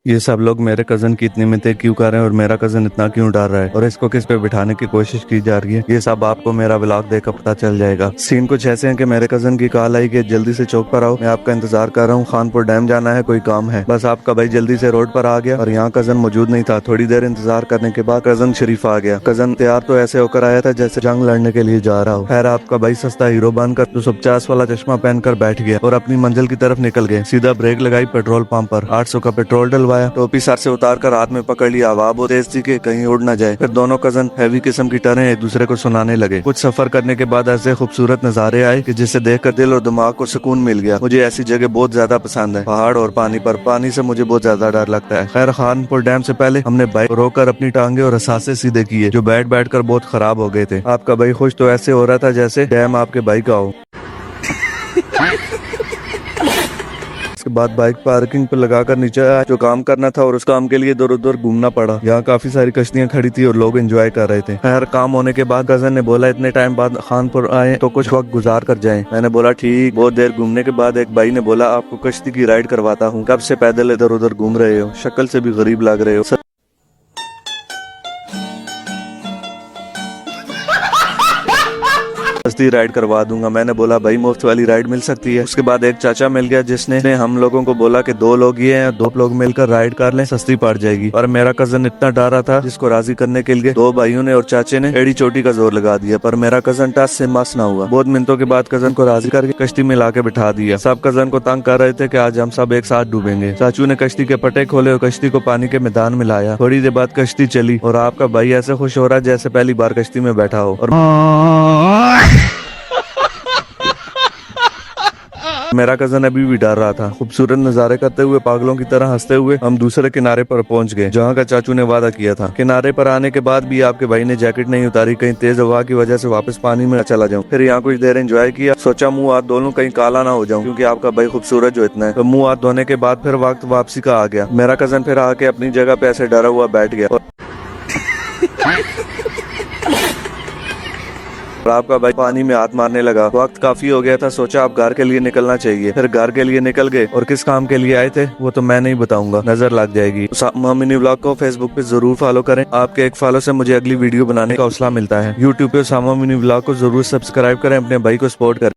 ये सब लोग मेरे कजन की इतनी मिन्नतें क्यों कर रहे हैं और मेरा कजन इतना क्यों डर रहा है और इसको किस पे बिठाने की कोशिश की जा रही है, ये सब आपको मेरा व्लॉग देखकर पता चल जाएगा। सीन कुछ ऐसे हैं कि मेरे कजन की कॉल आई कि जल्दी से चौक पर आओ, मैं आपका इंतजार कर रहा हूँ, खानपुर डैम जाना है, कोई काम है। बस आपका भाई जल्दी से रोड पर आ गया और यहाँ कजन मौजूद नहीं था। थोड़ी देर इंतजार करने के बाद कजन शरीफ आ गया। कजन तैयार तो ऐसे होकर आया था जैसे जंग लड़ने के लिए जा रहा हो। खैर आपका भाई सस्ता हीरो बनकर 250 वाला चश्मा पहनकर बैठ गया और अपनी मंजिल की तरफ निकल गए। सीधा ब्रेक लगाई पेट्रोल पंप पर, 800 का पेट्रोल डलवाया, टोपी सर से उतार कर हाथ में पकड़ लिया। हवा बहुत तेज थी कि कहीं उड़ ना जाए। फिर दोनों कजन हैवी किस्म की टरें एक दूसरे को सुनाने लगे। कुछ सफर करने के बाद ऐसे खूबसूरत नजारे आए कि जिसे देखकर दिल और दिमाग को सुकून मिल गया। मुझे ऐसी जगह बहुत ज्यादा पसंद है, पहाड़ और पानी पर। पानी से मुझे बहुत ज्यादा डर लगता है। खैर खानपुर डैम से पहले हमने बाइक रोककर अपनी टांगे और असासे सीधे किए जो बैठ बैठ कर बहुत खराब हो गए थे। आपका भाई खुश तो ऐसे हो रहा था जैसे डैम आपके भाई का हो। उसके बाद बाइक पार्किंग पर लगाकर नीचे आया जो काम करना था और उस काम के लिए इधर उधर घूमना पड़ा। यहाँ काफी सारी कश्तियां खड़ी थी और लोग एंजॉय कर रहे थे। खैर काम होने के बाद कजन ने बोला इतने टाइम बाद खानपुर आए तो कुछ वक्त गुजार कर जाएं। मैंने बोला ठीक। बहुत देर घूमने के बाद एक भाई ने बोला आपको कश्ती की राइड करवाता हूँ। कब से पैदल इधर उधर घूम रहे हो, शक्ल से भी गरीब लग रहे हो। सस्ती राइड करवा दूंगा। मैंने बोला भाई मुफ्त वाली राइड मिल सकती है। उसके बाद एक चाचा मिल गया जिसने हम लोगों को बोला कि 2 लोग ये हैं, 2 लोग मिलकर राइड कर लें, सस्ती पड़ जाएगी। और मेरा कजन इतना डरा था जिसको राजी करने के लिए 2 भाइयों ने और चाचे ने एड़ी चोटी का जोर लगा दिया, पर मेरा कजन टस से मस ना हुआ। बहुत मिनटों के बाद कजन को राजी करके कश्ती में लाके बिठा दिया। सब कजन को तंग कर रहे थे कि आज हम सब एक साथ डूबेंगे। चाचू ने कश्ती के पटे खोले और कश्ती को पानी के मैदान में लाया। थोड़ी देर बाद कश्ती चली और आपका भाई ऐसे खुश हो रहा है जैसे पहली बार कश्ती में बैठा हो। और मेरा कजन अभी भी डर रहा था। खूबसूरत नजारे करते हुए पागलों की तरह हंसते हुए हम दूसरे किनारे पर पहुंच गए जहां का चाचू ने वादा किया था। किनारे पर आने के बाद भी आपके भाई ने जैकेट नहीं उतारी, कहीं तेज हवा की वजह से वापस पानी में चला जाऊं। फिर यहाँ कुछ देर एंजॉय किया, सोचा मुंह हाथ धो लूं कहीं काला ना हो जाऊं क्योंकि आपका भाई खूबसूरत जो इतना है। तो मुंह हाथ धोने के बाद फिर वक्त वापसी का आ गया। मेरा कजन फिर आके अपनी जगह पे ऐसे डरा हुआ बैठ गया और आपका भाई पानी में हाथ मारने लगा। वक्त काफी हो गया था, सोचा आप घर के लिए निकलना चाहिए। फिर घर के लिए निकल गए और किस काम के लिए आए थे वो तो मैं नहीं बताऊंगा, नजर लग जाएगी। सामा मिनी व्लॉग को फेसबुक पे जरूर फॉलो करें। आपके एक फॉलो से मुझे अगली वीडियो बनाने का हौसला मिलता है। यूट्यूब पे सामा मिनी व्लॉग को जरूर सब्सक्राइब करें, अपने भाई को सपोर्ट करें।